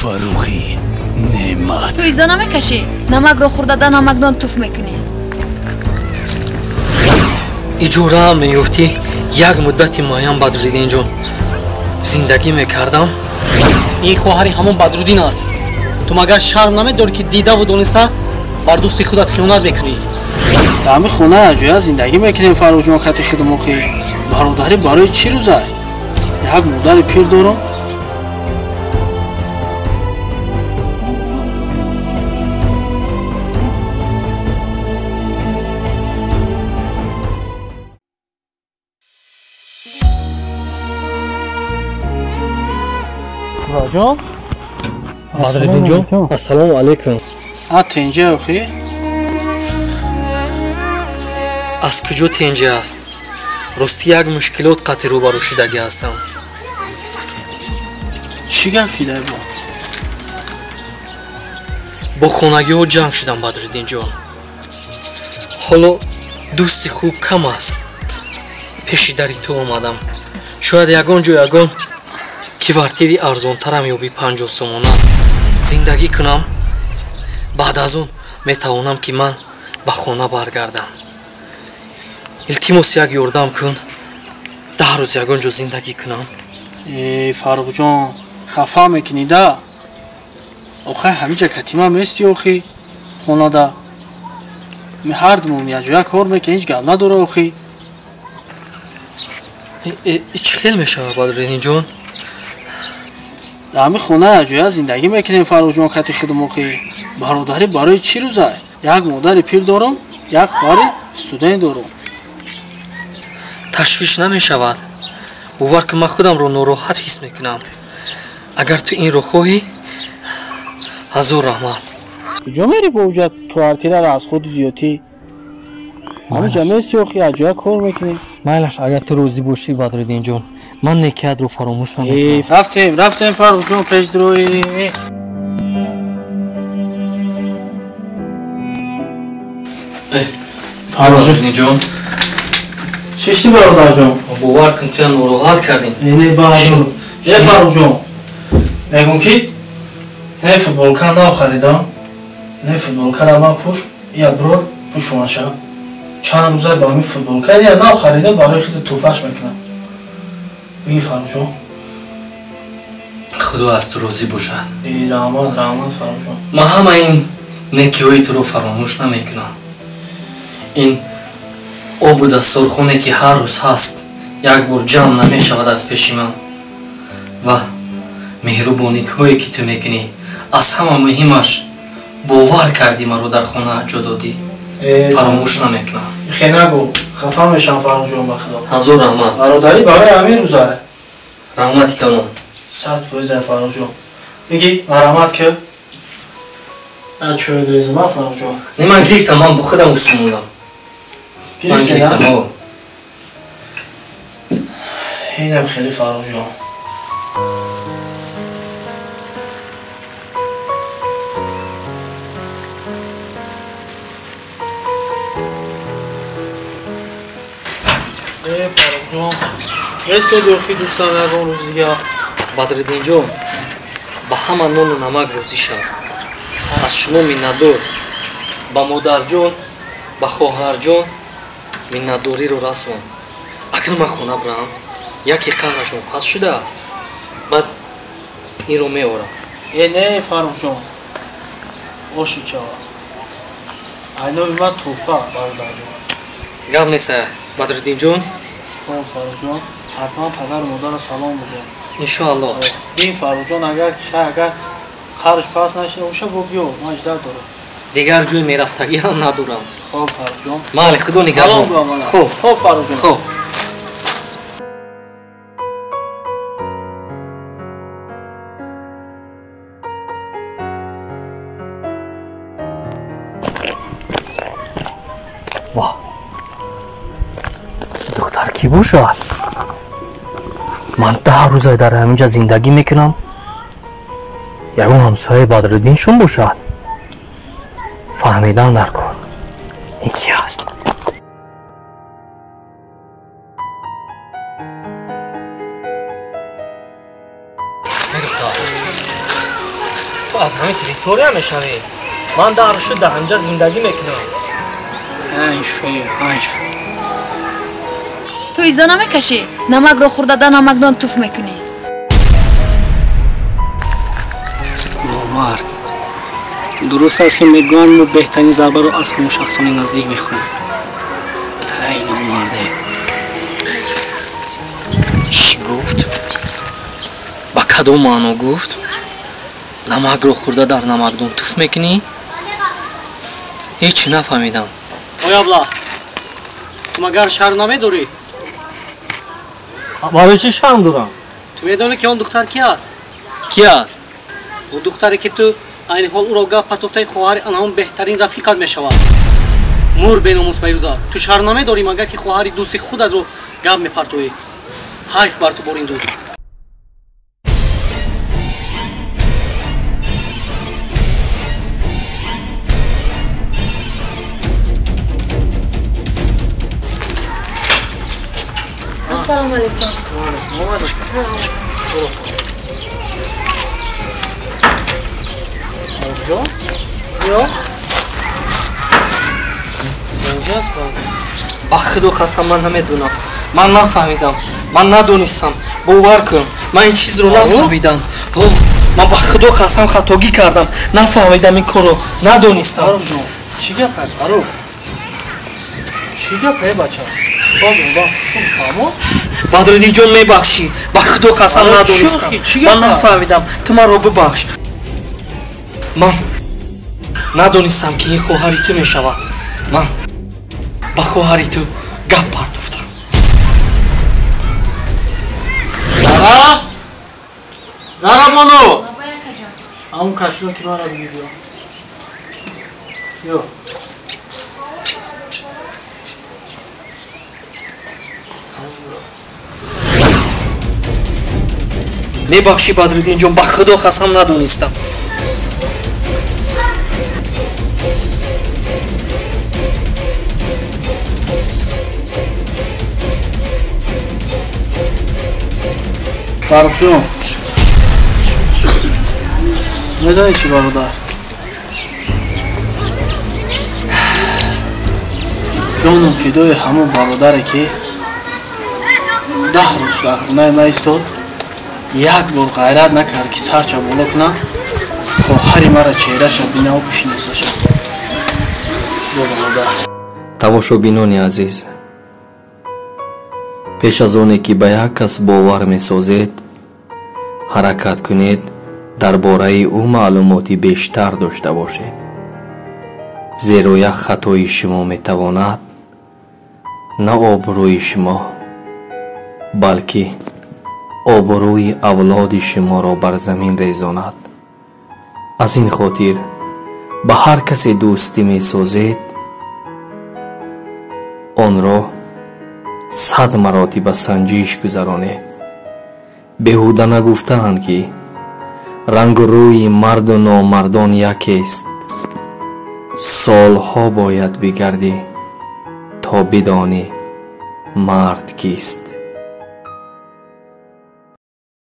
فروخی نعمت. تو ایزا نمیکشی؟ نمک رو خورده ده نمکدان توف میکنی. ایجوره هم میفتی یک مدتی مایم بدرالدین جان زندگی میکردم. این خواهری همون بدرالدین است. تو مگر شرم نمیداری که دیده و دونسته بر دوستی خودت خیانت میکنی؟ در همین خونه اجویا زندگی میکنیم فاروق جان کتی خدمتی برادری برای چی روزه؟ یک مادر پیر دارم. راجان بدرالدین جان السلام علیکم. تنجه اخی؟ از کجا تنجه است؟ راستی یک مشکلات قطع روبرو شدگی هستم. چی گپ شده با خانگی ها جنگ شدم بدرالدین جان. حالا دوستی خوب کم است. پیش دری تو آمدم. شاید یگان جو یگان کیوارتیری ارزان ترم یابی 50 سومانه زندگی کنم. بعد از اون میتوانم که من به خانه برگردم. التماس یک یاردم کن 10 روز یگان جو زندگی کنم. فاروق جان خفا میکنی ده؟ آخه همیجا کتیما میستی آخی خانه ده می هر دمون یک جویا کار میکنی هیچ گل نداره آخی. چی خیل میشه بدرالدین جان؟ در همین خونه اجویا زندگی میکنیم فاروق جان کتی خدمتی برادری برای چی روزه؟ یک مادر پیر دارم یک خواهر استودنت دارم. تشویش نمی شود. باور که من خودم رو ناراحت حس میکنم. اگر تو این رو خواهی هزار رحمت. کجا میری با وجود کوارتیره را از خود زیادی؟ همینجا میستی آخی اجویا کار میکنی؟ مایلش اگر تو روزی باشی بدرالدین جان من نکیت رو فراموش نمیکنم. رفتیم فاروق جان پیش دروی. بدرالدین جان ششتی برادر جان باور کن تو ناراحت کردین. اینه بازو فاروق جان میگم که نه فوتبالکا نو خریدم. نه فوتبالکا را من پوش یا برور پوشونشم چند روزه با همین فوتبالکا یا نو خریدم برای خود توفش میکنم. این فاروق جان خدا از تو راضی باشد. رحمت فاروق جان. من همه این نکیهای تو رو فراموش نمیکنم. این آب و دستارخونه که هر روز هست یک بار جمع نمی شود از پیش من و مهربانی هایی که تو میکنی از همه مهمش باور کردی من رو در خانه جا دادی فراموش نمیکنم. خیلی نگو خفا میشم فاروق جان بخدا. هزار رحمت. برادری برای همین روزه رحمتی کنم. 100% فاروق جان. میگی مرحمت که چوی دریز ما فاروق جان. نه من گرفتم من با خودم اسموندم. من گرفتم اینم خیلی فاروق جان. فاروق جان مثل دوخی دوستان یکان روز دیگه بدرالدین جان با همه نون و نمک روزی شد. از شما منتدار با مادر جان با خواهر جان منتداری رو رسوم. اگر من خونه برم یکی قهرشون پس شده است بعد این رو میورم. نه فاروق جان باشو چه اینو من توفه برادر جان. گم نیست بدرالدین جان. خب فاروق جان حتما پدر و مادر سلام بگو انشاءالله. این فاروق جان اگر خرش پس نشه اوشه بگیو من اجدر دارم. دیگر جوی میرفتگی هم ندارم. خب فاروق جان. مالی خدا نگهدار. خب فاروق جان. خب واه دختر کی باشد؟ من 10 روز در همینجا زندگی میکنم. یگون همسایه بدرالدین شون باشد. فهمیدم در کن این کی هست؟ تو از همین تریتوریا میشنوی. من در شده همجا زندگی میکنم. حیف. تو ایزا نمیکشی؟ نمک رو خورده در نمکدان توف میکنی. نامرد. درست است که میگویند ما بهترین ضربه رو از همون شخصان نزدیک میخوریم. ای نامرده. چی گفت؟ با کدوم معنی گفت؟ نمک رو خورده در نمکدان توف میکنی؟ هیچ نفهمیدم. اوی ابله، تو مگر شرم نمیداری؟ برای چی شرم دارم؟ تو میدانی که اون دختر کی است؟ کی است؟ اون دختری که تو این حال او را گاه پرتوفته خواهر آنها بهترین رفیقت میشود. مور بیناموس بیوزار، تو شرم نمیداری مگر که خواهر دوست خودت رو گاه میپرتویی؟ حیف بر تو بر این دوست. السلام علیکم. با خدا قسم من نمیدونم. من نفهمیدم. من ندونستم. باور کن. من این چیز رو نفهمیدم. من با خدا قسم خطاگی کردم. نفهمیدم این کار رو. ندونستم. آروم جون چی گپه؟ آروم چی گپه بچه؟ بدرالدین جون میبخشی. با خدا قسم ندونستم. من نفهمیدم. تو من رو ببخش. من ندونستم که این خواهری تو میشود. من با خواهری تو گپ پرتوفتم. زارا بانو همون کشنو که من رو بگید یا میبخشی بدرالدین جون. با خدا قسم ندونستم. فرخ جون میدونی چی برادر؟ جانم فدای همون برادره که 10 روز در خونه ما ایستاد، یک بار غیرت نکرد که سرچه بالا کنه خواهر مرا چهرهش بینه و بشناسش. برادر тамошобинони азиз, пеш аз оне ки ба як кас бовар месозед, ҳаракат кунед дар бораи ӯ маълумоти бештар дошта бошед, зеро як хатои шумо метавонад на обрӯи шумо балки обрӯи авлоди шуморо бар замин резонад. аз ин хотир ба ҳар касе дӯстӣ месозед, онро 100 маротиба санҷиш гузаронед. беҳуда нагуфтаанд ки рангу рӯи марду номардон якест. солҳо бояд бигардӣ то бидонӣ мард кист.